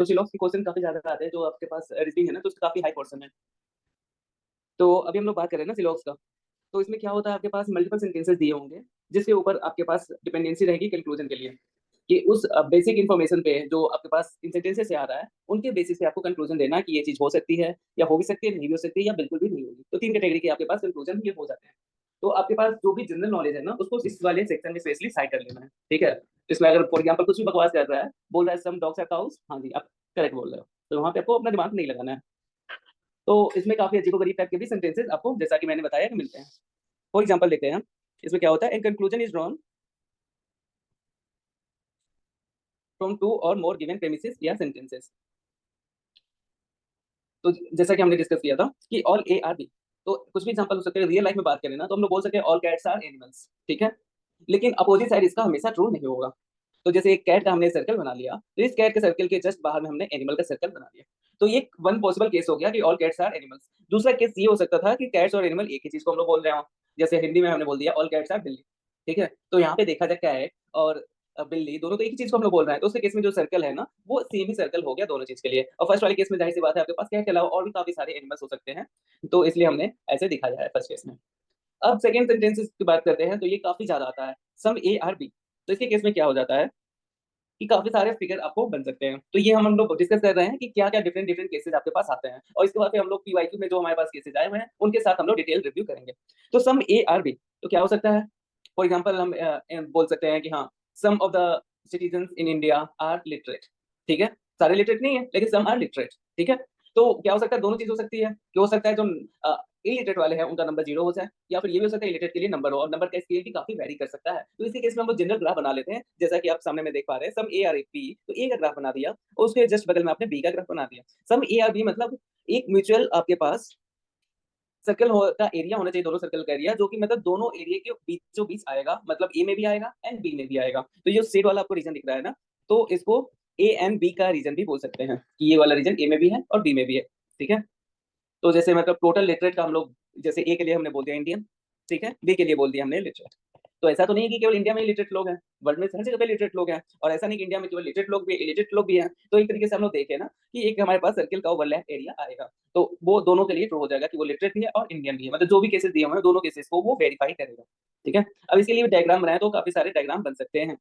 तो सिलॉक्स के क्वेश्चन काफी ज्यादा आते हैं, जो आपके पास रीजनिंग है ना, तो उसका काफी हाई पोर्शन है। तो अभी हम लोग बात करें ना सिलॉक्स का, तो इसमें क्या होता है, आपके पास मल्टीपल सेंटेंसेस दिए होंगे, जिसके ऊपर आपके पास डिपेंडेंसी रहेगी कंक्लूजन के लिए, कि उस बेसिक इन्फॉर्मेशन पे जो आपके पास इन सेंटेंसेस से आ रहा है, उनके बेसिस पे आपको कंक्लूजन देना है कि ये चीज हो सकती है, या हो भी सकती है, नहीं भी हो सकती है, या बिल्कुल भी नहीं होगी। तो 3 कैटेगरी के आपके पास कंक्लूजन ये हो जाते हैं। तो आपके पास जो भी जनरल नॉलेज है ना, उसको इस वाले सेक्शन में स्पेशली साइड कर लेना है, ठीक है। इसमें अगर फॉर एग्जाम्पल कुछ भी बकवास कर रहा है, बोल रहा है सम डॉग्स आर काउस, हाँ जी आप करेक्ट बोल रहे हो, तो वहां पे आपको अपना दिमाग नहीं लगाना है। तो इसमें काफी अजीबोगरीब टाइप के भी सेंटेंसेस आपको, जैसा कि मैंने बताया, कि मिलते हैं। फॉर एग्जाम्पल देखते हैं हम, इसमें क्या होता है, an conclusion is drawn from two or more given premises या सेंटेंसेस। तो जैसा कि हमने डिस्कस किया था कि ऑल ए आर बी, तो कुछ भी एग्जांपल हो सकते हैं। रियल लाइफ में बात करें ना, तो हम लोग बोल सकते हैं ऑल कैट्स आर एनिमल्स, ठीक है। लेकिन अपोजिट साइड इसका हमेशा ट्रू नहीं होगा। तो जैसे एक कैट का हमने सर्कल बना लिया, तो इस कैट के सर्कल के जस्ट बाहर में हमने एनिमल का सर्कल बना लिया। तो ये वन पॉसिबल केस हो गया कि ऑल कैट्स आर एनिमल्स। दूसरा केस ये हो सकता था कि कैट्स और एनिमल एक ही चीज को हम लोग बोल रहे हो, जैसे हिंदी में हमने बोल दिया ऑल कैट्स आर बिल्ली, ठीक है। तो यहाँ पे देखा जाए कैट और बिल्ली दोनों तो एक ही चीज को हम लोग बोल रहे हैं, तो उसके केस में जो सर्कल है ना, वो सेम ही सर्कल हो गया दोनों चीज के लिए। और फर्स्ट वाले केस में जाहिर सी बात है, आपके पास कैट के अलावा और भी काफी सारे एनिमल्स हो सकते हैं, तो इसलिए हमने ऐसे दिखाया है फर्स्ट केस में। अब सेकंड सेंटेंसेस की बात करते हैं, तो ये काफी ज्यादा आता है, सम ए आर बी। तो इसके केस में क्या हो जाता है कि काफी सारे फिगर आपको बन सकते हैं। तो ये हम लोग डिस्कस कर रहे हैं कि क्या क्या डिफरेंट डिफरेंट केसेस आपके पास आते हैं, और इसके बाद फिर हम लोग पीवाईक्यू में जो हमारे पास केसेस आए हुए हैं, उनके साथ हम लोग डिटेल रिव्यू करेंगे। तो सम ए आर बी, तो क्या हो सकता है। फॉर एग्जाम्पल हम बोल सकते हैं कि हाँ, some of the citizen in India are literate, ठीक है। सारे लिटरेट नहीं है, लेकिन सम आर लिटरेट, ठीक है। तो क्या हो सकता है, दोनों चीज हो सकती है, कि हो सकता है जो इलिटरेट वाले हैं उनका नंबर 0 हो जाए, या फिर ये भी हो सकता है इलिटरेट के लिए नंबर हो, और नंबर का स्केल भी काफी वेरी कर सकता है। तो इसी केस में हम लोग जनरल ग्राफ बना लेते हैं, जैसा कि आप सामने में देख पा रहे हैं, सम ए आर बी, तो ए का ग्राफ बना दिया, और उसके जस्ट बगल में आपने बी का ग्राफ बना दिया। सम ए आर बी मतलब एक म्यूचुअल आपके पास सर्कल का एरिया होना चाहिए, दोनों सर्कल का एरिया, जो कि मतलब दोनों एरिया के बीचों बीच आएगा, मतलब ए में भी आएगा एंड बी में भी आएगा। तो ये शेड वाला आपको रीजन दिख रहा है ना, तो इसको ए एंड बी का रीजन भी बोल सकते हैं, कि ये वाला रीजन ए में भी है और बी में भी है, ठीक है। तो जैसे मतलब टोटल लिटरेट का हम लोग, जैसे ए के लिए हमने बोल दिया इंडियन, ठीक है, बी के लिए बोल दिया हमने लिटरेट। तो ऐसा तो नहीं है कि केवल इंडिया में ही लिटरेट लोग हैं, वर्ल्ड में हर जगह पे लिटरेट लोग हैं, और ऐसा नहीं कि इंडिया में केवल लिटरेट लोग भी, इलिटरेट लोग भी हैं। तो एक तरीके से हम लोग देखें ना, कि एक हमारे पास सर्किल का ओवरलैप एरिया आएगा, तो वो दोनों के लिए ट्रू हो जाएगा कि वो लिटरेट भी है और इंडियन भी है, मतलब जो भी केसेस दिए हुए हैं दोनों केसेस को वो वेरीफाई करेगा, ठीक है। अब इसके लिए डायग्राम बनाए, तो काफी सारे डायग्राम बन सकते हैं।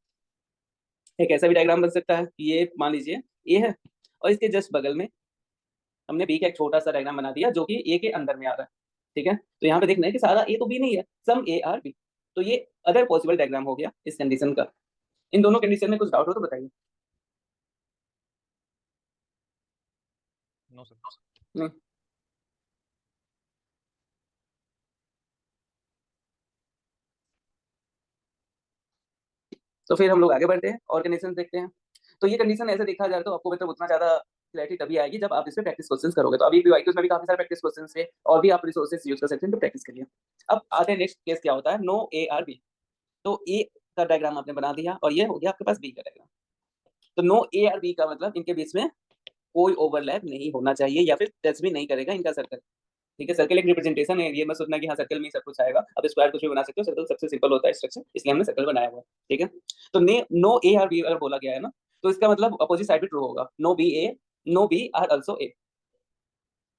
एक ऐसा भी डायग्राम बन सकता है कि ये मान लीजिए ए है, और इसके जस्ट बगल में हमने बी का एक छोटा सा डायग्राम बना दिया, जो कि ए के अंदर में आ रहा है, ठीक है। तो यहाँ पे देखना है कि सारा ए तो बी नहीं है, सम ए आर बी। तो ये अदर पॉसिबल डायग्राम हो गया इस कंडीशन का। इन दोनों कंडीशन में कुछ डाउट हो तो बताइए। No sir. नहीं। तो फिर हम लोग आगे बढ़ते हैं और कंडीशन देखते हैं। तो ये कंडीशन ऐसे देखा जाए तो आपको मतलब उतना ज्यादा क्लैरिटी तभी आएगी जब आप इस पे प्रैक्टिस क्वेश्चंस करोगे। तो अभी पीवाईक्यूज में भी काफी सारे प्रैक्टिस क्वेश्चंस है, और भी आप रिसोर्सेज यूज कर सकते हैं तो प्रैक्टिस करिए। अब आते हैं नेक्स्ट केस, क्या होता है, नो ए आर बी। तो ए का डायग्राम आपने बना दिया, और ये हो गया आपके पास बी का डायग्राम। तो नो ए और बी का मतलब इनके बीच में कोई ओवरलैप नहीं होना चाहिए, या फिर टच भी नहीं करेगा इनका सर्कल, ठीक है। सर्कल एक रिप्रेजेंटेशन है, ये मत सोचना कि हाँ सर्कल में ही सब कुछ आएगा, अब स्क्वायर कुछ भी बना सकते हो, सर्कल सबसे सिंपल होता है स्ट्रक्चर, इसलिए हमने सर्कल बनाया हुआ है, ठीक है। तो ने नो ए और बी अगर बोला गया है ना, तो इसका मतलब अपोजिट साइड भी ट्रू होगा, no B A, no B are also A.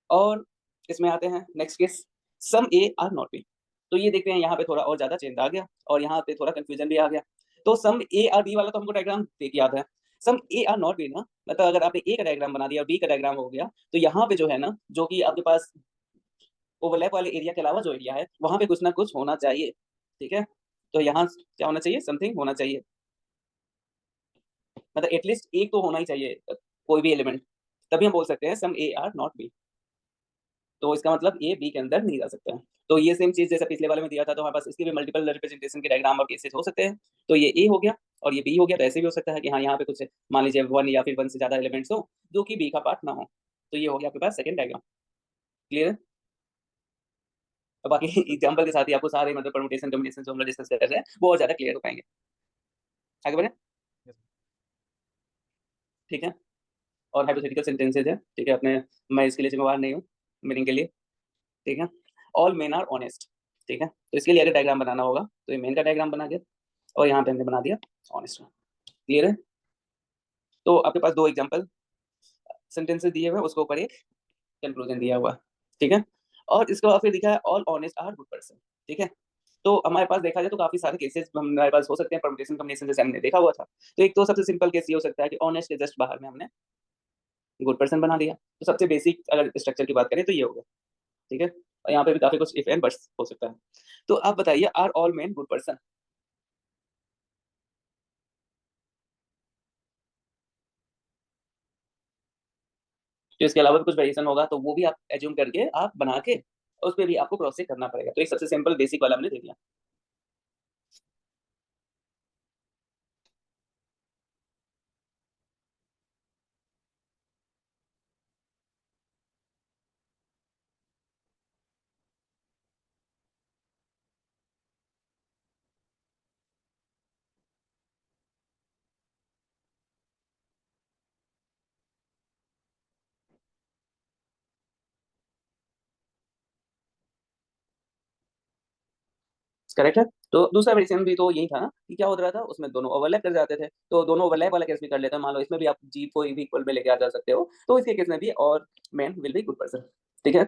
और इसमें आते हैं next case, some A are not B. तो ये देखते हैं यहाँ पे थोड़ा और ज्यादा चेंज आ गया, और यहाँ पे थोड़ा कंफ्यूजन भी आ गया। तो सम ए आर बी वाला तो हमको डायग्राम देख याद है। सम ए आर नॉट बी ना, मतलब अगर आपने ए का डायग्राम बना दिया और बी का डायग्राम हो गया, तो यहाँ पे जो है ना, जो कि आपके पास ओवरलैप वाले एरिया के अलावा जो एरिया है, वहां पे कुछ ना कुछ होना चाहिए, ठीक है। तो यहाँ क्या होना चाहिए, समथिंग होना चाहिए, मतलब एटलीस्ट एक तो होना ही चाहिए, कोई भी एलिमेंट, तभी हम बोल सकते हैं सम ए आर नॉट बी। तो इसका मतलब ए बी के अंदर नहीं जा सकता है। तो ये सेम चीज जैसा पिछले वाले में दिया था, तो हमारे पास इसके भी मल्टीपल रिप्रेजेंटेशन के डायग्राम और केसेस हो सकते हैं। तो ये ए हो गया और ये बी हो गया, तो ऐसे भी हो सकता है कि हाँ यहाँ पे कुछ मान लीजिए वन या फिर वन से ज्यादा एलिमेंट्स हो जो कि बी का पार्ट ना हो। तो ये हो गया आपके पास सेकंड डायग्राम, क्लियर है। तो बाकी एग्जाम्पल के साथ ही आपको सारे मतलब परमुटेशन कॉम्बिनेशन जो हम लोग डिस्कस कर रहे हैं वो और ज्यादा क्लियर हो पाएंगे। आगे बढ़े, यस ठीक है। और हाइपोथेटिकल सेंटेंसेज है, ठीक है अपने, मैं इसके लिए जिम्मेवार नहीं हूँ मीनिंग के लिए, ठीक है। ऑल मेन आर ऑनेस्ट, ठीक है। तो इसके लिए अगर डायग्राम बनाना होगा, तो ये मेन का डायग्राम बना गया, और यहाँ पे हमने बना दिया ऑनेस्ट, क्लियर है। तो आपके पास दो एग्जांपल, सेंटेंसेस दिए हुए हैं, उसके ऊपर एक कंक्लूजन दिया हुआ है, ठीक है। और इसके बाद फिर दिखा है all honest are good person, ठीक है। तो हमारे पास देखा जाए तो काफी सारे केसेस हमारे पास हो सकते हैं परम्यूटेशन कॉम्बिनेशन, जैसे हमने देखा हुआ था। तो एक तो सबसे सिंपल केस ये हो सकता है कि ऑनेस्ट के जस्ट बाहर में हमने गुड पर्सन बना दिया। तो सबसे बेसिक अगर स्ट्रक्चर की बात करें तो ये होगा, ठीक है। और यहाँ पे भी काफी कुछ इफ एंड बट्स हो सकता है। तो आप बताइए, are all men good person? तो इसके अलावा भी कुछ वेरिएशन होगा, तो वो भी आप एज्यूम करके आप बना के उस पर भी आपको क्रॉस चेक करना पड़ेगा। तो एक सबसे सिंपल बेसिक वाला हमने दे दिया। करेक्ट है। तो दूसरा वेरिएशन भी तो यही था ना, कि क्या हो रहा था, उसमें दोनों ओवरलैप कर जाते थे। तो दोनों ओवरलैप वाला केस भी कर लेते हैं। मान लो इसमें भी आप जी को भी इक्वल में लेके आ जा सकते हो, तो इसके केस में भी और man will be good person, ठीक है।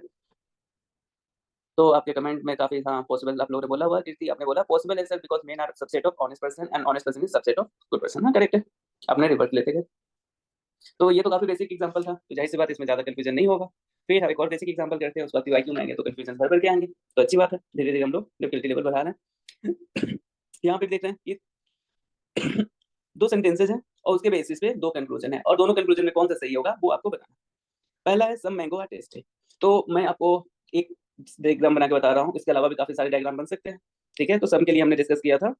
तो आपके कमेंट में काफी, हाँ, पॉसिबल आप लोगों ने बोला हुआ, कीर्ति आपने बोला पॉसिबल है sir because men are subset of honest person and honest person is subset of good person. हाँ, करेक्ट है, आपने रिवर्स लेते गए। तो ये तो काफी बेसिक एग्जांपल था, तो जाहिर सी बात है इसमें ज्यादा कंफ्यूजन नहीं होगा। फिर हम एक और बेसिक एग्जांपल करते हैं, उसके बाद वाईक्यू में आएंगे तो कंफ्यूजन भर भर के आएंगे। तो अच्छी बात है, धीरे धीरे हम लोग डिफिकल्टी लेवल बढ़ा रहे हैं। यहाँ पे देख रहे हैं ये दो सेंटेंसेज हैं और उसके बेसिस पे दो कंक्लूजन है, और दोनों कंक्लूजन में कौन सा सही होगा वो आपको बताना है। पहला है सम मैंगो आर टेस्टी। तो मैं आपको एक डायग्राम बना के बता रहा हूँ, इसके अलावा भी काफी सारे डायग्राम बन सकते हैं, ठीक है। तो सम के लिए हमने डिस्कस किया था,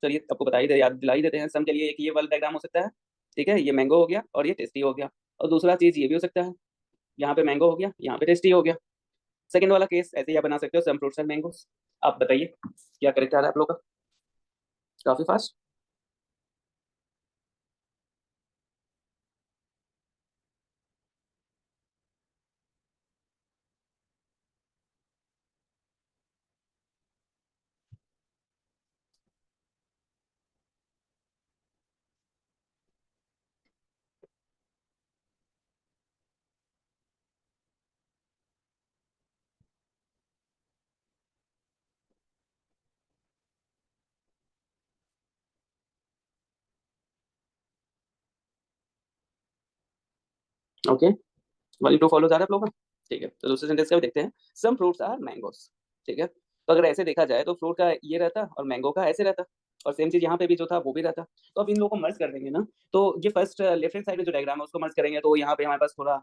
चलिए आपको बता ही दे, याद दिला ही देते हैं। सम के लिए एक ये वाला डायग्राम हो सकता है, ठीक है, ये मैंगो हो गया और ये टेस्टी हो गया। और दूसरा चीज ये भी हो सकता है, यहाँ पे मैंगो हो गया, यहाँ पे टेस्टी हो गया। सेकंड वाला केस ऐसे ही आप बना सकते हो, सम फ्रूट्स एंड मैंगोस। आप बताइए क्या करेक्ट आ रहा है आप लोग का? काफी फास्ट। ओके, वाली टू फॉलो आ रहा है आप लोग का? ठीक है, तो दूसरे सेंटेंस का भी देखते हैं। सम फ्रूट्स आर मैंगोस, ठीक है। तो अगर ऐसे देखा जाए तो फ्रूट का ये रहता और मैंगो का ऐसे रहता, और सेम चीज यहाँ पे भी जो था वो भी रहता। तो अब इन लोगों को मर्ज कर देंगे ना, तो ये फर्स्ट लेफ्ट हैंड साइड में जो डायग्राम है उसको मर्ज करेंगे, तो यहाँ पे हमारे पास थोड़ा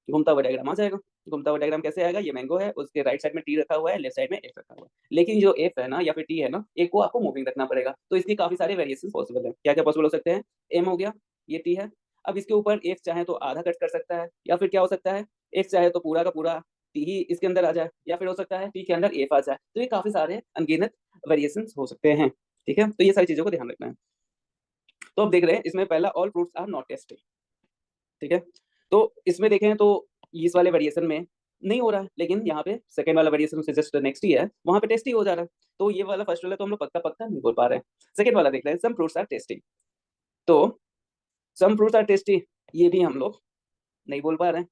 घूमता हुआ डायग्राम आ जाएगा। घूमता हुआ डायग्राम कैसे आएगा, ये मैंगो है, उसके राइट साइड में टी रखा हुआ है, लेफ्ट साइड में एफ रखा हुआ है। लेकिन जो एफ है ना या फिर टी है ना, एक को आपको मूविंग रखना पड़ेगा। तो इसकी काफी सारे वेरिएशन पॉसिबल है। क्या क्या पॉसिबल हो सकते हैं? एम हो गया, ये टी है। अब इसके ऊपर एफ चाहे तो आधा कट कर सकता है, या फिर क्या हो सकता है, एफ चाहे तो पूरा का पूरा टी ही इसके अंदर आ जाए, या फिर हो सकता है टी के अंदर एफ आ जाए। तो ये काफी सारे अनगिनत वेरिएशन हो सकते हैं, ठीक है। तो ये सारी चीजों को ध्यान रखना है। तो अब देख रहे हैं इसमें पहला all fruits are not tasty, ठीक है। तो इसमें देखें तो इस वाले वेरिएशन में नहीं हो रहा है, लेकिन यहाँ पे सेकंड वाला वेरिएशन उससे जस्ट नेक्स्ट ही है, वहां पे टेस्टी हो जा रहा है। तो ये वाला फर्स्ट वाला तो हम लोग पक्का पक्का नहीं बोल पा रहे हैं। सेकंड वाला देख रहे हैं, सम फ्रूट्स आर टेस्टी। तो सम फ्रूट्स आर टेस्टी, ये भी हम लोग नहीं बोल पा रहे हैं।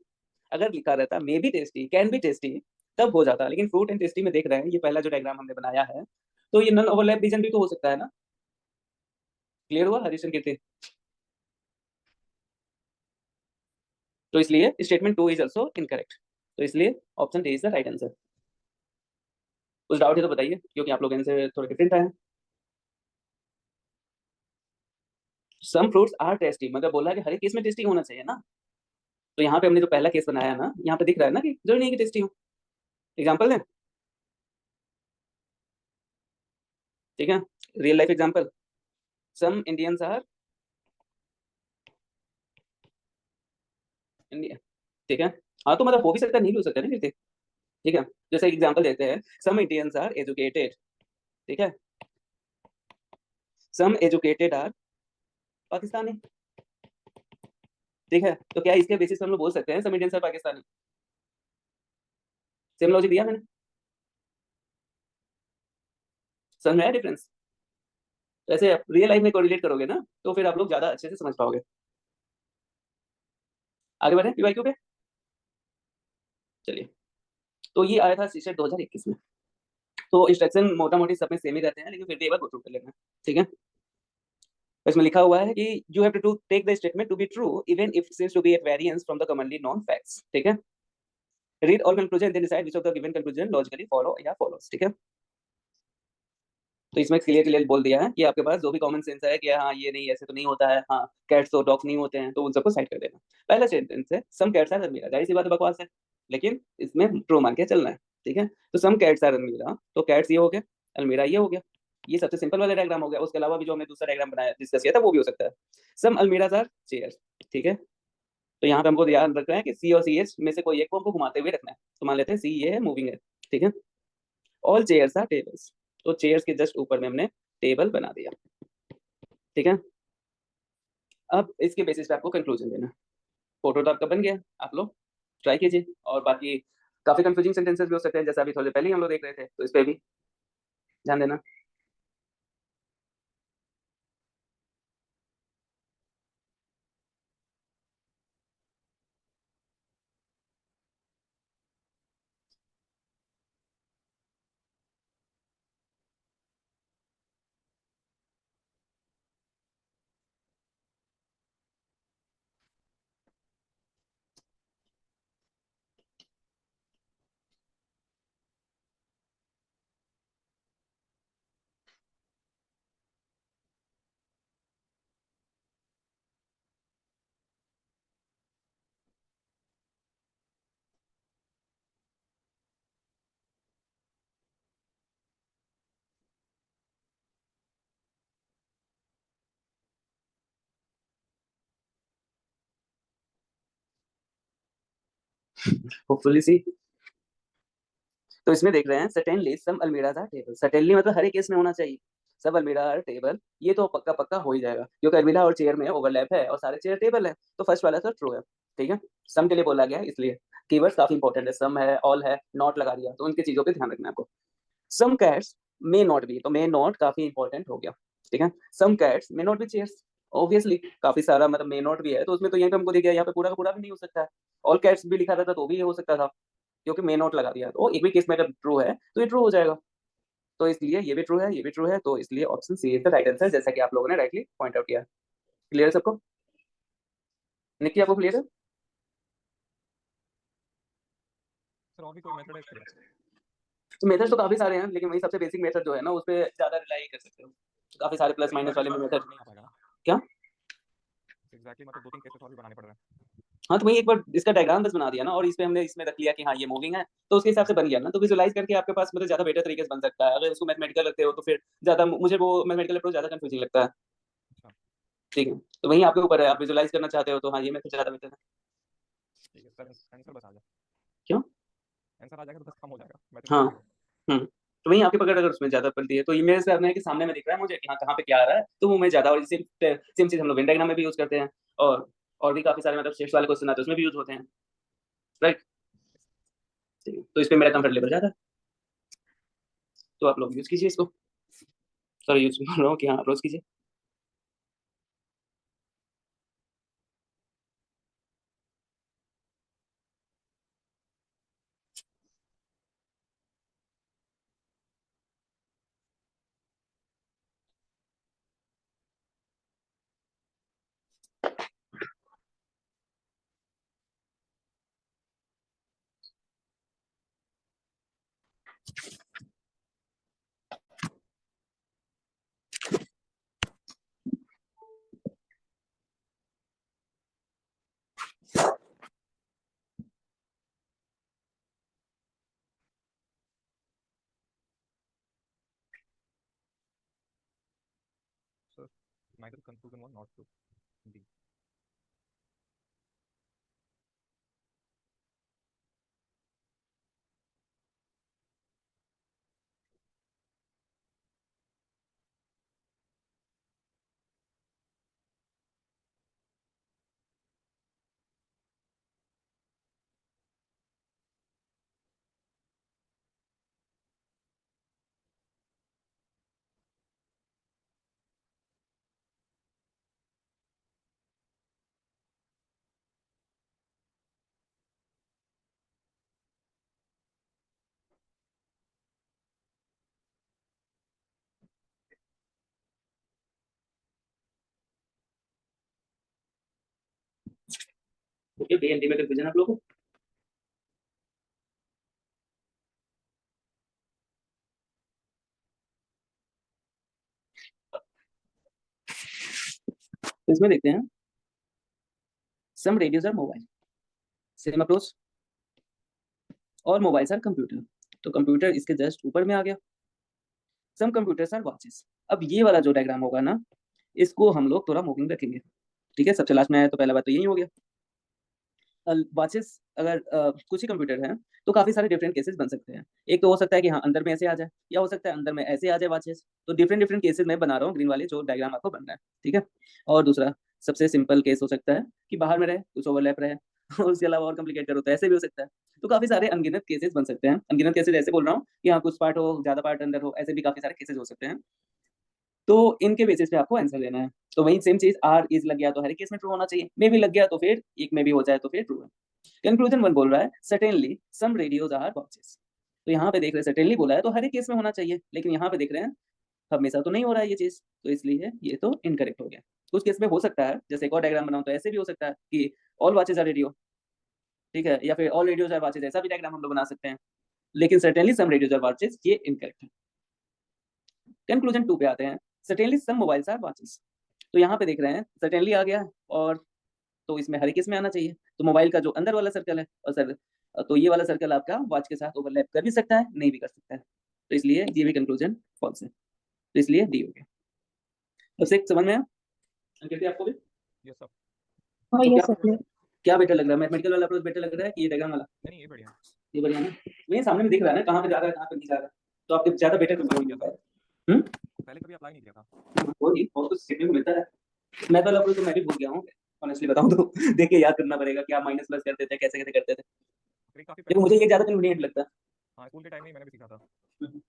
अगर लिखा रहता may be tasty, can be tasty, तब हो जाता। लेकिन फ्रूट एंड टेस्टी में देख रहे हैं, ये पहला जो डायग्राम हमने बनाया है, तो ये नॉन ओवरलैप रीजन भी तो हो सकता है ना। क्लियर हुआ हरीशन कीर्ति? तो इसलिए statement two is also incorrect. तो इसलिए option D is the right answer. कुछ डाउट है तो बताइए, क्योंकि आप लोग इनसे थोड़े डिफरेंट आए हैं। सम फ्रूट्स आर टेस्टी मतलब बोला है कि हर एक केस में टेस्टी होना चाहिए ना। तो यहाँ पे हमने जो पहला केस बनाया ना, यहाँ पे दिख रहा है ना कि जरूरी नहीं कि टेस्टी हो। एग्जाम्पल है, ठीक है, रियल लाइफ एग्जाम्पल। सम इंडियंस आर इंडिया, ठीक है। हाँ, तो मतलब हो भी सकता है, नहीं भी हो सकता है ना, ठीक है। जैसे एग्जाम्पल देते हैं, सम इंडियंस आर एजुकेटेड, ठीक है। सम एजुकेटेड आर पाकिस्तानी, ठीक है। तो क्या इसके बेसिस पर हम लोग बोल सकते हैं some Indians are Pakistani? Same logic दिया मैंने, समझ में आया डिफरेंस? तो ऐसे रियल लाइफ में कोरिलेट करोगे ना, तो फिर आप लोग ज्यादा अच्छे से समझ पाओगे। आगे बढ़े पीवाईक्यू पे। चलिए, तो ये आया था सीसेट 2021 में। तो इंस्ट्रक्शन मोटा मोटी सब में सेम ही रहते हैं, लेकिन फिर भी एक बार गो थ्रू कर लेना है। ठीक है, तो इसमें लिखा हुआ है कि you have to take the statement to be true even if seems to be at variance from the commonly known facts. ठीक है, read all conclusion then decide which of the given conclusion logically follow या follows. ठीक है, तो इसमें clear clear बोल दिया है कि आपके पास जो भी कॉमन सेंस है कि हाँ ये नहीं, ऐसे तो नहीं होता है, हाँ कैट्स और डॉग्स नहीं होते हैं, तो उन सबको साइड कर देना। पहला सेंटेंस है सम कैट्स आर अलमीरा, जाहिर सी बात है बकवास है, लेकिन इसमें ट्रू मान के चलना है। ठीक है, तो सम कैट्स आर अलमीरा, तो कैट्स ये हो गया, अलमीरा ये हो गया, ये सबसे सिंपल वाला डायग्राम हो गया। उसके अलावा भी जो हमने दूसरा डायग्राम बनाया डिस्कस किया था वो भी हो सकता है। सम अलमीराज आर चेयर्स। ठीक है, तो यहाँ पे हमको ध्यान रखना है कि सी और सी एस में से कोई एक को हमको घुमाते हुए रखना है। तो मान लेते हैं सी ये है, मूविंग है। ठीक है, ऑल चेयर्स आर टेबल्स, तो चेयर्स के जस्ट ऊपर में हमने टेबल बना दिया। ठीक है, अब इसके बेसिस पे आपको कंक्लूजन देना। फोटो तो आपका बन गया, आप लोग ट्राई कीजिए। और बाकी काफी कंफ्यूजिंग सेंटेंसेस भी हो सकते हैं, जैसा अभी थोड़ी देर पहले ही हम लोग देख रहे थे, तो इस पे भी ध्यान देना। Hopefully C. तो इसमें देख रहे हैं certainly some almirahs are table, certainly मतलब हर एक केस में होना चाहिए। सब अलमीरा आर टेबल, ये तो पक्का पक्का हो ही जाएगा, क्योंकि अलमीरा और चेयर में ओवरलैप है और सारे चेयर टेबल है, तो फर्स्ट वाला तो ट्रू है। ठीक है, सम के लिए बोला गया है, इसलिए कीवर्ड्स काफी इंपॉर्टेंट है, सम है, ऑल है, नॉट लगा दिया, तो उनकी चीजों पे ध्यान रखना है आपको। Some cats may not B, तो मे नॉट काफी इंपॉर्टेंट हो गया। ठीक है, some cats may not be chairs, obviously काफी सारा मतलब मे नॉट भी है, तो उसमें तो यहीं पे हमको दिख गया, यहाँ पे पूरा का पूरा भी नहीं हो सकता है। ऑल कैट्स भी लिखा रहता तो भी ये हो सकता था, क्योंकि मे नॉट लगा दिया, तो एक भी केस में जब ट्रू है तो ये ट्रू हो जाएगा। तो इसलिए ये भी ट्रू है, ये भी ट्रू है, तो इसलिए option C is the right answer, जैसा कि आप लोगों ने राइटली पॉइंट आउट किया। क्लियर है सबको? निकी आपको क्लियर है? सर और भी कोई मेथड है इसके लिए? तो मेथड तो काफी सारे हैं, लेकिन वही सबसे बेसिक मेथड जो है ना, उस पर ज्यादा रिलाई कर सकते हो। काफी सारे प्लस एक बार माइनस में वाले तो में सर मेथड। नहीं आ पाएगा ना? क्या? एग्जैक्टली मतलब दो तीन केसेस और भी बनाने पड़ रहे हैं। हाँ, तो वही एक बार इसका डायग्राम बस बना दिया ना, और इस पे हमने इसमें रख लिया कि हाँ ये मूविंग है, तो उसके हिसाब से बन गया ना, तो विजुलाइज करके आपके पास मतलब ज्यादा बेटर तरीके से बन सकता है। अगर उसको मैथमेटिकल रखते हो तो फिर ज्यादा, मुझे वो मैथमेटिकल अप्रोच ज्यादा कंफ्यूजिंग लगता है। अच्छा। ठीक है, तो वही आपके ऊपर है, आप विजुलाइज करना चाहते हो तो हाँ ये मेथड ज्यादा बेटर है। ठीक है सर, आंसर बता जाए। क्यों? आंसर आ जाएगा तो बस काम हो जाएगा, मैथड हाँ। छोड़ दीजिए। हम्म। तो वही आपकी पकड़ अगर उसमें ज्यादा पड़ती है, तो ये मेरे से अपने कि सामने में दिख रहा है मुझे कि हाँ कहाँ पे क्या आ रहा है, तो वो मैं ज्यादा, और सेम सेम चीज हम लोग वेन डायग्राम में भी यूज करते हैं, और भी काफी सारे मतलब शेप्स वाले क्वेश्चन आते हैं उसमें भी यूज होते हैं। राइट, तो इस पे मेरा कंफर्टेबल ज्यादा है, तो आप लोग यूज कीजिए इसको। सॉरी, यूज बोल रहा हूँ कि हाँ अप्रोच कीजिए। Sir neither conclusion was not true indeed. Okay, B and D में कंफ्यूजन आप लोगों को? तो इसमें देखते हैं, some radios are mobile, same approach, और मोबाइल्स आर कंप्यूटर। तो कंप्यूटर इसके जस्ट ऊपर में आ गया। Some computers are watches. अब ये वाला जो डायग्राम होगा ना, इसको हम लोग थोड़ा मूविंग रखेंगे। ठीक है, सबसे लास्ट में आया तो पहला बात तो यही हो गया। वॉचेस अगर कुछ ही कंप्यूटर है तो काफी सारे डिफरेंट केसेस बन सकते हैं। एक तो हो सकता है कि हाँ अंदर में ऐसे आ जाए, या हो सकता है अंदर में ऐसे आ जाए वॉचेस। तो डिफरेंट डिफरेंट केसेस मैं बना रहा हूँ, ग्रीन वाले जो डायग्राम आपको बन रहा है। ठीक है, और दूसरा सबसे सिंपल केस हो सकता है कि बाहर में रहे, कुछ ओवरलैप रहे और उसके अलावा और कॉम्प्लिकेट करो तो ऐसे भी हो सकता है। तो काफी सारे अनगिनत केसेस बन सकते हैं। अनगिनत केसेस ऐसे बोल रहा हूँ कि हाँ कुछ पार्ट हो, ज्यादा पार्ट अंदर हो, ऐसे भी काफी सारे केसेस हो सकते हैं। तो इनके बेसिस पे आपको आंसर देना है। तो वही सेम चीज, आर इज लग गया तो हर एक केस में ट्रू होना चाहिए, मे भी लग गया तो फिर एक में भी हो जाए तो फिर ट्रू है। कंक्लूजन वन बोल रहा है certainly some radios are watches. तो यहाँ पे देख रहे हैं सर्टेनली बोला है तो हर एक केस में होना चाहिए, लेकिन यहाँ पे देख रहे हैं हमेशा तो नहीं हो रहा है ये चीज, तो इसलिए ये तो इनकरेक्ट हो गया। कुछ केस में हो सकता है, जैसे एक और डायग्राम बनाऊं तो ऐसे भी हो सकता है कि ऑल वॉचेज आर रेडियो, ठीक है, या फिर ऑल रेडियोज आर वॉचेज, ऐसा भी डायग्राम हम लोग बना सकते हैं। लेकिन certainly some radios are watches ये इनकरेक्ट है। कंक्लूजन टू पे आते हैं, certainly some mobiles are watches. तो यहाँ पे देख रहे हैं सर्टेनली आ गया, और तो इसमें हर एक केस में आना चाहिए। तो मोबाइल का जो अंदर वाला सर्कल है, और सर तो ये वाला सर्कल आपका वॉच के साथ ओवरलैप कर भी सकता है, नहीं भी कर सकता है। तो इसलिए ये भी कंक्लूजन फॉल्स है, तो इसलिए डी हो गया। अब से समझ में आया कहते आपको भी? ये सब हाँ तो ये क्या सही है। क्या बेटर लग रहा है, मैथमेटिकल वाला अप्रोच बेटर लग रहा है कि ये डायग्राम वाला? नहीं, ये बढ़िया है। ये बढ़िया ना, मेरे सामने में दिख रहा है ना कहाँ पे जा रहा है कहाँ पे नहीं जा रहा है, तो आपके ज्यादा बेटर अप्लाई नहीं कंक्लूजन किया होता था, है। पहले कभी अप्लाई नहीं किया था। वो नहीं, बहुत कुछ सीखने को मिलता है। मैं तो अप्रोच तो मैं भी भूल गया हूँ ऑनेस्टली बताऊं तो देख के याद करना पड़ेगा क्या माइनस प्लस करते थे, कैसे कैसे करते थे। ट्रिक काफी लेकिन पहले मुझे सीखा ये था। ज्यादा कन्वीनियंट लगता हाँ, स्कूल के टाइम में ही मैंने भी सीखा था। है।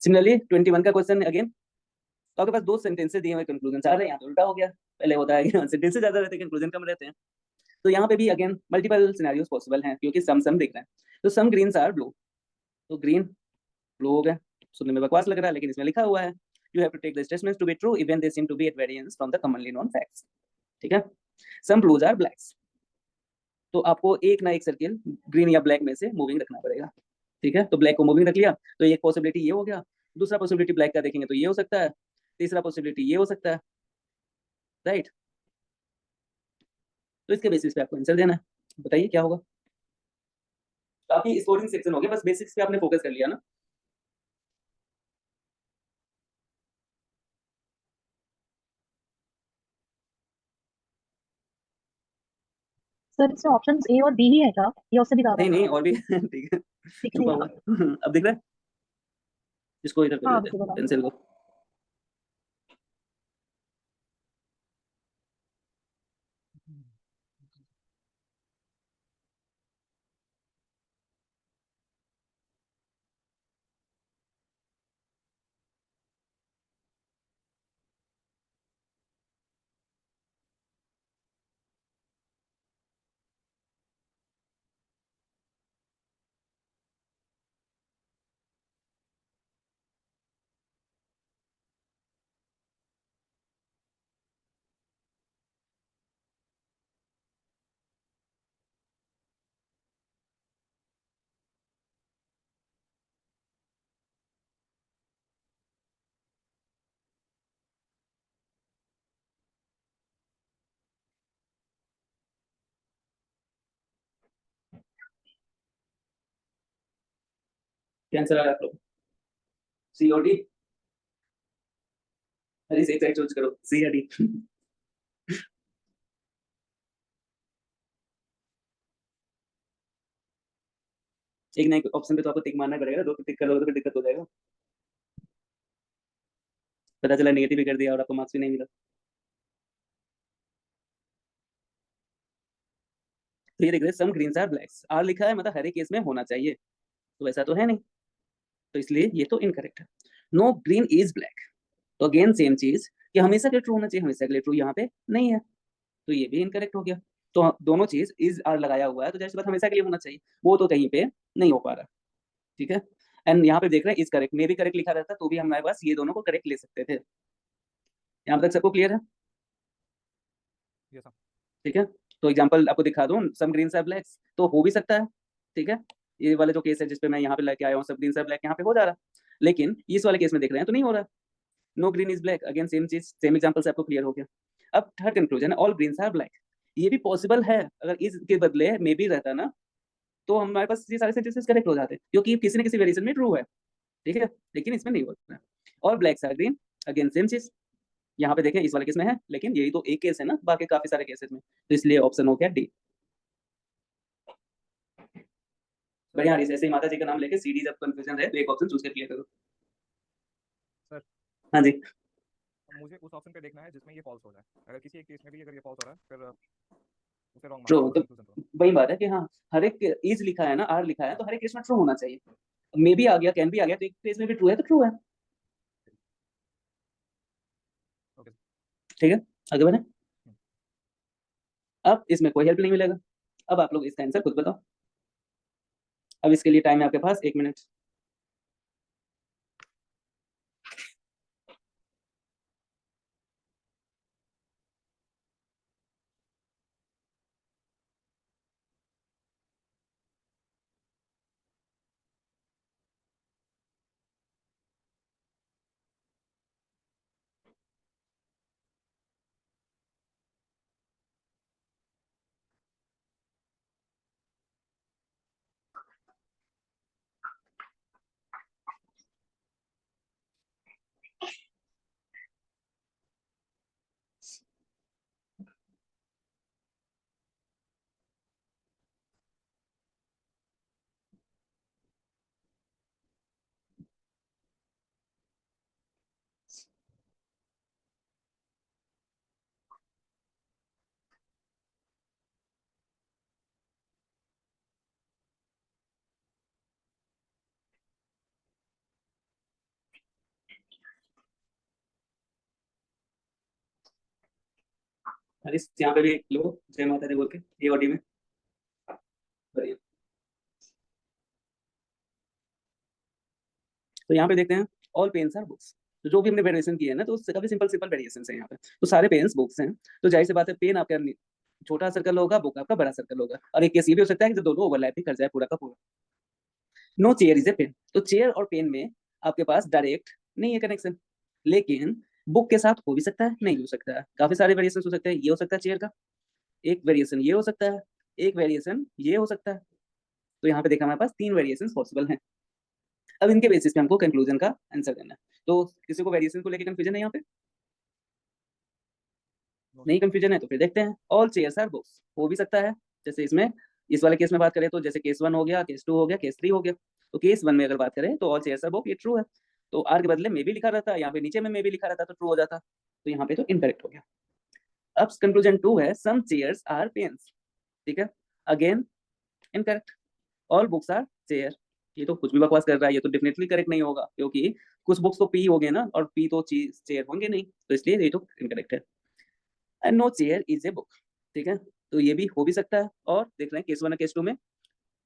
सिमिलरली 21 का क्वेश्चन अगेन, तो आपके पास दो सेंटेंसेस दिए हुए कंक्लूजन आ रहे हैं, यहाँ तो उल्टा हो गया। पहले होता है कि सेंटेंसेस ज्यादा रहते हैं कंक्लूजन कम रहते हैं। तो यहाँ पे भी अगेन मल्टीपल सिनेरियोस पॉसिबल हैं, क्योंकि सम सम दिख रहे हैं। तो सम ग्रीन्स आर ब्लू, तो ग्रीन ब्लू हो गया। सुनने में बकवास लग रहा है, लेकिन इसमें लिखा हुआ है you have to take the statements to be true even they seem to be at variance from the commonly known facts. ठीक है, सम ब्लूज आर ब्लैक्स, तो आपको एक ना एक सर्किल ग्रीन या ब्लैक में से मूविंग रखना पड़ेगा। ठीक है, तो ब्लैक को मूविंग रख लिया, तो एक पॉसिबिलिटी ये हो गया। दूसरा पॉसिबिलिटी ब्लैक का देखेंगे तो ये हो सकता है, तीसरा पॉसिबिलिटी ये हो सकता है, राइट। तो इसके बेसिस पे आपको आंसर देना है, बताइए क्या होगा। काफी स्कोरिंग सेक्शन हो गया, बस बेसिक्स पे आपने फोकस कर लिया ना। सर इसमें ऑप्शन ए और बी ही है क्या, या उससे भी ज्यादा नहीं है? नहीं, और भी ठीक है, दिख नहीं छुपा हुआ रहा। है। अब दिख रहा है, इसको इधर कर हाँ लेते मुझे हैं बताओ। पेंसिल को। क्या आंसर आ रहा है आप लोग? सी और डी? अरे सही साइड चूज करो, सी या डी। एक ना एक ऑप्शन पे तो आपको टिक मारना पड़ेगा, दो पे टिक करोगे तो फिर दिक्कत हो जाएगा। पता चला नेगेटिव भी कर दिया और आपको मार्क्स भी नहीं मिला। तो ये देख रहे some greens are blacks, are लिखा है मतलब हर एक केस में होना चाहिए, तो वैसा तो है नहीं, तो इसलिए ये तो इनकरेक्ट है। नो ग्रीन इज ब्लैक, तो अगेन सेम चीज कि हमेशा के लिए ट्रू होना चाहिए, हमेशा के लिए ट्रू यहाँ पे नहीं है, तो ये भी इनकरेक्ट हो गया। तो दोनों चीज इज आर लगाया हुआ है, तो जैसे बात हमेशा के लिए होना चाहिए, वो तो कहीं पे नहीं हो पा रहा। ठीक है, एंड यहाँ पे देख रहे हैं इज करेक्ट, मे भी करेक्ट लिखा रहता तो भी हमारे पास ये दोनों को करेक्ट ले सकते थे। यहाँ तक सबको क्लियर है? Yes, sir. ठीक है। तो एग्जांपल आपको दिखा दूं, सम ग्रीन्स आर ब्लैक्स, तो हो भी सकता है। ठीक है, ये वाले जो केस है जिसपे मैं यहाँ पे लेके आया हूँ, सब ग्रीन्स आर ब्लैक, यहाँ पे हो जा रहा है, लेकिन इस वाले केस में देख रहे हैं तो नहीं हो रहा। No green is black, again same चीज, सेम एग्जांपल से आपको क्लियर हो गया। अब थर्ड कंक्लूजन है, ऑल ग्रीन्स आर ब्लैक। ये भी पॉसिबल है, अगर इस के बदले मे बी रहता ना, तो हमारे पास ये सारे सेंटेंसेस करेक्ट हो जाते, क्योंकि किसी न किसी वेरिएशन में ट्रू है। ठीक है, लेकिन इसमें नहीं होता है। और blacks are green, again same चीज, यहाँ पे देखें इस वाले केस में है, लेकिन यही तो एक केस है ना, बाकी काफी सारे केसेस में, तो इसलिए ऑप्शन हो गया डी। बढ़िया हरीश, ऐसे ही माता जी का नाम लेके सीडी जब कंफ्यूजन रहे तो एक ऑप्शन चूज कर लिया करो। सर हाँ जी, मुझे उस ऑप्शन पे देखना है जिसमें ये फॉल्स हो जाए। अगर किसी एक केस में भी अगर ये फॉल्स हो रहा है, फिर उसे रॉन्ग ट्रू, मानना है, तो कंक्लूजन रॉन्ग। वही बात है कि हाँ, हर एक इज लिखा है ना, आर लिखा है, तो हर एक केस में ट्रू होना चाहिए। मे भी आ गया, कैन भी आ गया, तो एक केस में भी ट्रू है तो ट्रू है। ओके। ठीक है, आगे बढ़े। हम्म। अब इसमें कोई हेल्प नहीं मिलेगा, अब आप लोग इसका आंसर खुद बताओ। अब इसके लिए टाइम है आपके पास 1 मिनट। हरीश यहाँ पे भी लो जय माता दी बोल के ये ऑडी में। बढ़िया, तो यहाँ पे देखते हैं, ऑल पेन्स आर बुक्स। तो जो भी हमने वेरिएशन की है ना, तो उससे काफी सिंपल सिंपल वेरिएशन है यहाँ पे, तो सारे पेन्स बुक्स हैं। तो जाहिर सी बात है, पेन आपका छोटा सर्कल होगा, बुक आपका बड़ा सर्कल होगा, और एक केस ये भी हो सकता है कि जो दोनों ओवरलैप ही कर जाए पूरा का पूरा। No chair is a pen, तो चेयर और पेन में आपके पास डायरेक्ट नहीं है कनेक्शन, लेकिन बुक के साथ हो भी सकता है, नहीं हो सकता है, काफी सारे वेरिएशन हो सकते हैं। ये हो सकता है चेयर का, एक वेरिएशन ये हो सकता है, एक वेरिएशन ये हो सकता है। तो यहाँ पे देखा हमारे पास 3 वेरिएशन पॉसिबल हैं। अब इनके बेसिस पे हमको कंक्लूजन का आंसर करना है। तो किसी को वेरिएशन को लेकर कंफ्यूजन है यहाँ पे? नो नहीं सर। कंफ्यूजन है तो फिर देखते हैं, ऑल चेयर्स आर बुक्स हो भी सकता है। जैसे इसमें इस वाले केस में बात करें तो जैसे केस 1 हो गया, केस 2 हो गया, केस 3 हो गया। तो केस 1 में अगर बात करें तो ऑल चेयर्स आर बुक, ये ट्रू है। तो आर के बदले में भी लिखा रहता, यहाँ पे नीचे में भी लिखा रहता तो ट्रू हो जाता, तो यहाँ पे तो इनकरेक्ट हो गया। अब कंक्लूजन 2 है, सम चेयर्स आर पेन्स। ठीक है, again incorrect. All books are chair, ये तो कुछ भी बकवास कर रहा है, ये तो डेफिनेटली करेक्ट नहीं होगा, क्योंकि कुछ बुक्स तो पी हो गए ना, और पी तो चीज चेयर होंगे नहीं, तो इसलिए ये तो इनकरेक्ट है। And no chair is a book. ठीक है, तो ये भी हो भी सकता है, और देख रहे हैं केस 1 और केस 2 में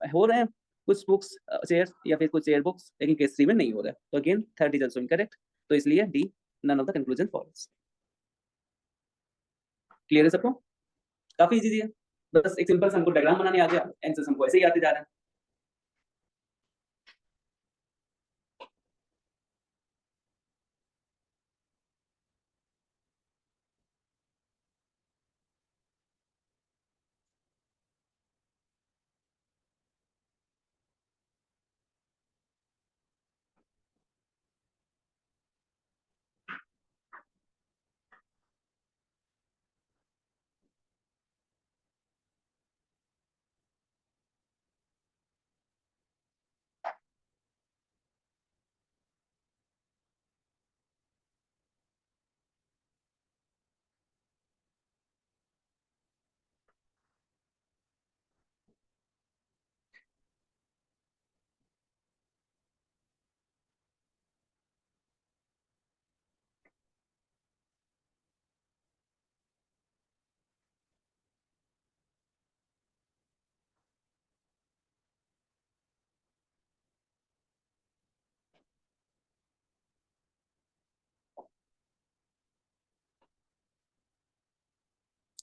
हो रहे हैं कुछ बुक्स चेयर या फिर कुछ चेयर बुक्स, लेकिन केस 3 में नहीं हो रहा है, तो again third is also incorrect, तो इसलिए D, none of the conclusion follows. Clear है सबको? काफी इजी है, बस एक सिंपल सा हमको डायग्राम बनाने आ गया, आंसर हमको ऐसे ही आते जा रहे हैं।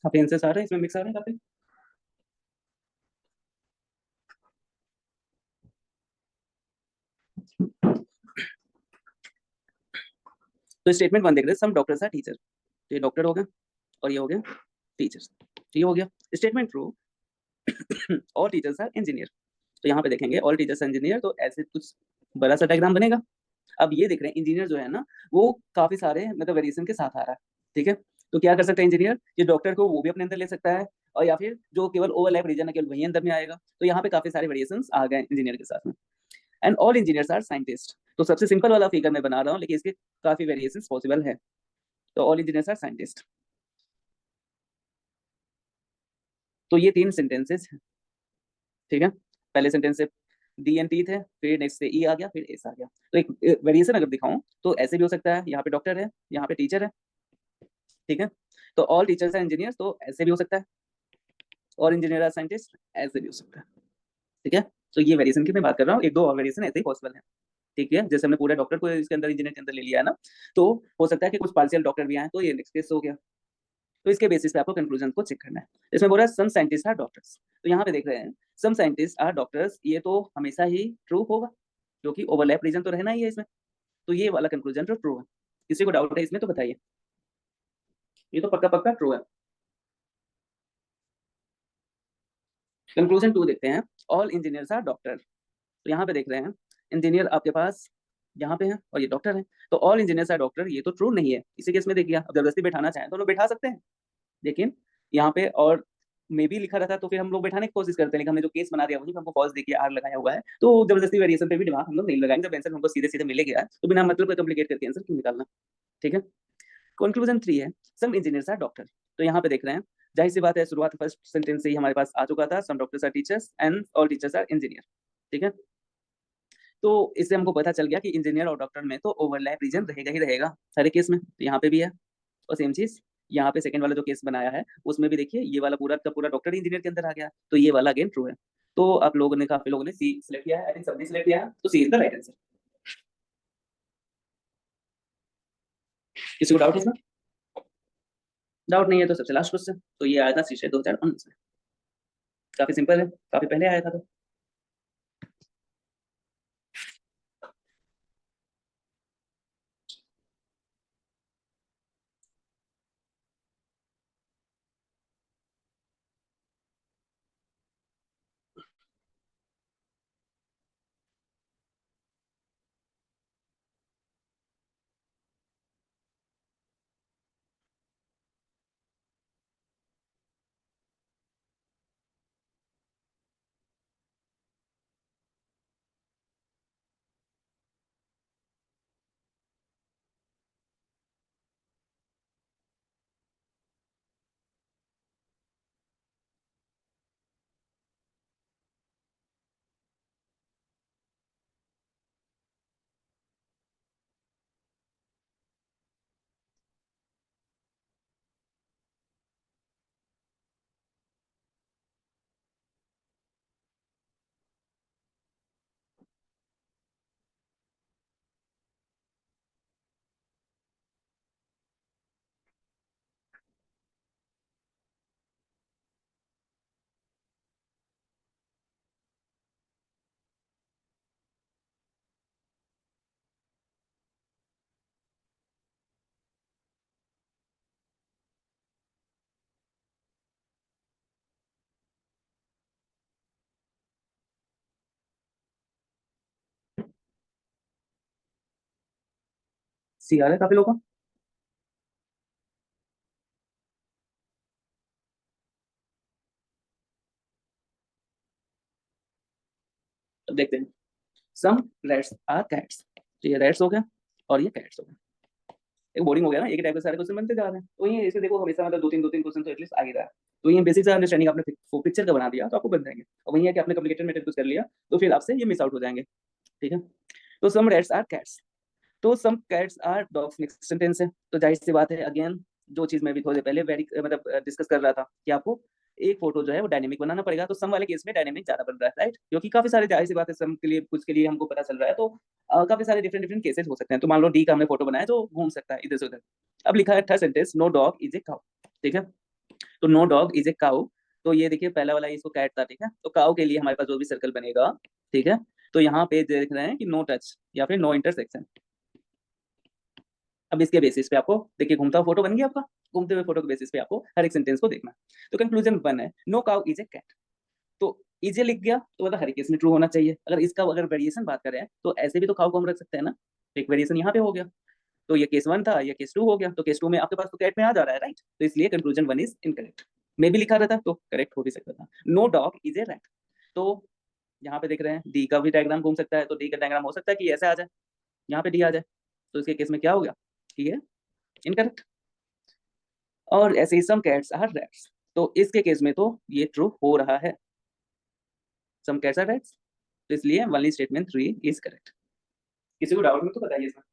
काफी आंसर्स आ रहे हैं इसमें, मिक्स आ रहे हैं काफी। तो स्टेटमेंट 1 देख रहे हैं, सम डॉक्टर्स आर टीचर। तो ये डॉक्टर हो गया और ये हो गया टीचर्स, तो ये हो गया statement true. All teachers are engineer. तो यहाँ पे देखेंगे ऑल टीचर्स इंजीनियर, तो ऐसे कुछ बड़ा सा डायग्राम बनेगा। अब ये देख रहे हैं इंजीनियर जो है ना वो काफी सारे मतलब वेरिएशन के साथ आ रहा है, ठीक है। तो क्या कर सकते हैं इंजीनियर, ये डॉक्टर को वो भी अपने अंदर ले सकता है, और या फिर जो केवल ओवरलैप रीजन है केवल वही अंदर में आएगा। तो यहाँ पे काफी सारे वेरिएशंस आ गए इंजीनियर के साथ में। And all engineers are scientist. तो सबसे सिंपल वाला फिगर मैं बना रहा हूँ, लेकिन इसके काफी वेरिएशंस पॉसिबल है। तो ऑल इंजीनियर्स आर साइंटिस्ट। तो ये 3 सेंटेंसेस हैं, ठीक है। पहले सेंटेंस से डी एन टी थे, फिर नेक्स्ट से ई आ गया, फिर एस आ गया। तो एक वेरिएशन अगर दिखाऊं तो ऐसे भी हो सकता है, यहाँ पे डॉक्टर है, यहाँ पे टीचर है, ठीक है। तो ऑल टीचर्स आर इंजीनियर्स, तो ऐसे भी हो सकता है। और इंजीनियर आर साइंटिस्ट, ऐसे भी हो सकता है, ठीक है। तो ये वेरिएशन की मैं बात कर रहा हूँ, एक दो और वेरिएशन ऐसे ही पॉसिबल है, ठीक है। जैसे हमने पूरे डॉक्टर को इसके अंदर इंजीनियर के अंदर ले लिया है ना, तो हो सकता है कि कुछ पार्शियल डॉक्टर भी आए, तो ये नेक्स्ट केस हो गया। तो इसके बेसिस पे आपको कंक्लूजन को चेक करना है। इसमें बोल रहा है सम साइंटिस्ट आर डॉक्टर्स, तो यहाँ पे देख रहे हैं सम साइंटिस्ट आर डॉक्टर्स, ये तो हमेशा ही ट्रू होगा क्योंकि ओवरलैप रीजन तो रहना ही है इसमें। तो ये वाला कंक्लूजन तो ट्रू है। किसी को डाउट है इसमें तो बताइए, ये तो पक्का पक्का ट्रू है। कंक्लूजन 2 देखते हैं, ऑल इंजीनियर्स आर डॉक्टर। तो यहाँ पे देख रहे हैं इंजीनियर आपके पास यहाँ पे है और ये डॉक्टर है, तो ऑल इंजीनियर्स आर डॉक्टर, ये तो ट्रू नहीं है। इसी केस में देखिए, अब जबरदस्ती बैठाना चाहें तो लोग बैठा सकते हैं, लेकिन यहाँ पे और मे भी लिखा रहता तो फिर हम लोग बैठाने की कोशिश करते हैं, लेकिन हमने जो केस बना दिया वही हमको फॉल्स देखिए आर लगाया हुआ है, तो जबरदस्ती वेरिएशन पे भी दिमाग हम लोग नहीं लगाएंगे। जब आंसर हमको सीधे सीधे मिले गया तो बिना मतलब के कॉम्प्लिकेट करके आंसर क्यों निकालना, ठीक है। कंक्लूजन 3 है, सम इंजीनियर्स आर डॉक्टर। तो यहाँ पे देख रहे हैं जाहिर सी बात है, शुरुआत फर्स्ट सेंटेंस से ही हमारे पास आ चुका था, some doctors are teachers and all teachers are engineer, ठीक है। तो इससे हमको पता चल गया कि इंजीनियर और डॉक्टर में तो ओवरलैप रीजन रहेगा ही रहेगा सारे केस में, तो यहाँ पे भी है। और सेम चीज यहाँ पे सेकंड वाला जो केस बनाया है उसमें भी देखिए ये वाला पूरा का पूरा डॉक्टर इंजीनियर के अंदर आ गया, तो ये वाला अगेन ट्रू है। तो आप लोगों ने काफी लोगों ने सी सिलेक्ट किया है, आई थिंक सबने सिलेक्ट किया है, तो सी इज द राइट आंसर। किसी को डाउट है इसमें? डाउट नहीं है तो सबसे लास्ट क्वेश्चन, तो ये आया था शीशे 2019 में, काफी सिंपल है, काफी पहले आया था। तो सी आ रहा है काफी लोगों को। अब देखते हैं, सम रैट्स आर कैट्स। तो ये रैट्स हो गया और ये कैट्स हो गया, एक बोरिंग हो गया ना, एक टाइप के सारे क्वेश्चन बनते जा रहे हैं। तो ये इसे देखो हमेशा मतलब दो तीन क्वेश्चन तो एटलीस्ट आ ही रहा है। तो ये बेसिक सा अंडरस्टैंडिंग आपने पिक्चर का बना दिया तो आपको बन जाएंगे, और वही है कि आपने कम्प्लीकेटेड मेथड कुछ कर लिया तो फिर आपसे ये मिस आउट हो जाएंगे, ठीक है। तो सम रैट्स आर कैट्स, तो some cats are dogs next sentence है। तो जाहिर सी बात है अगेन जो चीज मैं भी थोड़ी देर पहले वेरी मतलब डिस्कस कर रहा था कि आपको एक फोटो जो है वो डायनेमिक बनाना पड़ेगा, तो सम वाले केस में डायनेमिक ज्यादा बन रहा है, राइट, क्योंकि काफी सारे जाहिर सी बात है सम के लिए कुछ के लिए हमको पता चल रहा है, तो काफी सारे डिफरेंट डिफरेंट केसेस हो सकते हैं। तो मान लो डी का हमने फोटो बनाया जो घूम सकता है इधर से उधर। अब लिखा है third sentence, no dog is a cow, ठीक है। तो no dog is a cow, तो ये देखिए पहला वाला इसको कैट था, ठीक है। तो काउ के लिए हमारे पास जो भी सर्कल बनेगा, ठीक है, तो यहाँ पे देख रहे हैं कि नो टच या फिर नो इंटरसेक्शन। अब इसके बेसिस पे आपको देखिए घूमता हुआ फोटो बन गया आपका, घूमते हुए फोटो के बेसिस पे आपको हर एक सेंटेंस को देखना है। तो कंक्लूजन 1 है no cow is a cat, तो इजे लिख गया तो मतलब हर केस में ट्रू होना चाहिए। अगर इसका अगर वेरिएशन बात करें तो ऐसे भी तो काउ को हम रख सकते हैं ना, एक वेरिएशन यहाँ पे हो गया, तो ये केस 1 था, ये केस 2 हो गया, तो केस 2 में आपके पास तो कैट में आ जा रहा है, राइट। तो इसलिए कंक्लूजन 1 इज इनकरेक्ट। मैं भी लिखा रहता तो करेक्ट हो भी सकता था। No dog is a rat, तो यहाँ पे देख रहे हैं डी का भी डायग्राम घूम सकता है, तो डी का डायग्राम हो सकता है कि ऐसे आ जाए, यहाँ पे डी आ जाए, तो इसके केस में क्या हो गया, ठीक है, इनकरेक्ट। और ऐसे ही सम कैट्स आर रैट्स, तो इसके केस में तो ये ट्रू हो रहा है, सम कैट्स आर रैट्स, तो इसलिए ओनली स्टेटमेंट 3 इज करेक्ट। किसी को डाउट में तो बताइए इसमें।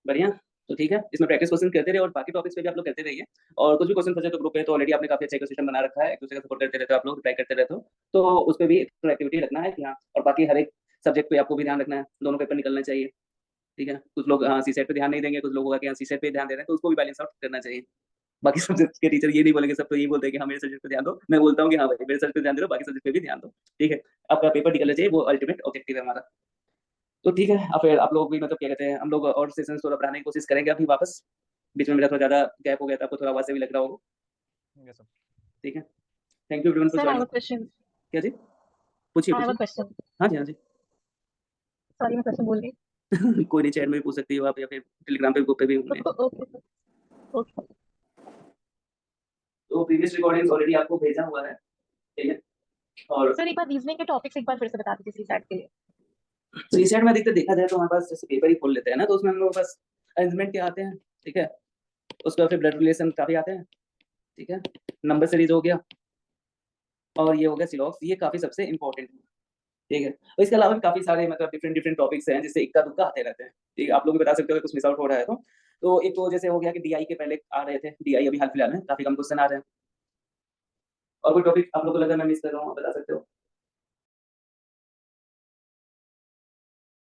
बढ़िया, तो ठीक है, इसमें प्रैक्टिस क्वेश्चन करते रहिए और बाकी टॉपिक्स पे भी आप लोग करते रहिए। और कुछ भी क्वेश्चन फंसे तो ग्रुप पे तो ऑलरेडी आपने काफी अच्छा इकोसिस्टम बना रखा है, एक दूसरे का सपोर्ट करते रहते हो आप लोग, रिप्लाई करते रहते हो, तो उस पे भी एक्टिविटी रखना है कि हाँ। और बाकी हर एक सब्जेक्ट पे आपको भी ध्यान रखना है, दोनों पेपर निकलना चाहिए, ठीक है। कुछ लोग हाँ सी सेट पे ध्यान नहीं देंगे, कुछ लोग होगा कि हाँ सी सेट पे ध्यान दे रहे हैं, तो उसको भी बैलेंस आउट करना चाहिए। बाकी सब्जेक्ट के टीचर ये नहीं बोलेंगे, सब तो यही बोलते हैं कि हाँ मेरे सब्जेक्ट पे ध्यान दो, मैं बोलता हूँ कि हाँ भाई मेरे सब्जेक्ट पे ध्यान दो, बाकी सब्जेक्ट पे भी ध्यान दो, ठीक है। आपका पेपर निकलना चाहिए, वो अल्टीमेट ऑब्जेक्टिव है हमारा। तो ठीक है, अब फिर आप लोग भी मतलब क्या कहते हैं, हम लोग और सेशंस थोड़ा बढ़ाने की कोशिश करेंगे अभी वापस। बीच में मेरा थोड़ा ज्यादा गैप हो गया था, आपको थोड़ा आवाज से भी लग रहा होगा, यस सर। ठीक है। Thank you everyone for sir I have joining. A question. क्या जी, पूछिए आई हैव अ पूछिए। क्वेश्चन। हाँ जी हाँ जी। सॉरी मैं क्वेश्चन भूल गई। कोई नहीं, चैट में भी पूछ सकती हो आप, या फिर टेलीग्राम पे ग्रुप पे भी होंगे। Okay sir, okay. तो प्रीवियस रिकॉर्डिंग्स ऑलरेडी आपको भेजा हुआ है, ठीक है। और सर एक बार रीजनिंग के टॉपिक्स एक बार फिर से बता दीजिए सेट के लिए। रिसेट में अधिकतर देखा जाए तो हमारे पास जैसे पेपर ही खोल लेते हैं ना, तो उसमें हम लोग बस अरेंजमेंट के आते हैं, ठीक है। उसके बाद फिर ब्लड रिलेशन काफी आते हैं, ठीक है। नंबर सीरीज हो गया, और ये हो गया सिलॉक्स, ये काफी सबसे इंपॉर्टेंट है, ठीक है। और इसके अलावा भी काफी सारे मतलब डिफरेंट डिफरेंट टॉपिक्स हैं, जिससे इक्का दुक्का आते रहते हैं, ठीक है। आप लोग भी बता सकते हो कि कुछ मिस आउट हो रहा है तो एक तो जैसे हो गया कि डीआई के पहले आ रहे थे, डीआई अभी हाल फिलहाल में काफी कम क्वेश्चन आ रहे हैं। और कोई टॉपिक आप लोग को लगा मैं मिस कर रहा हूँ, आप बता सकते हो।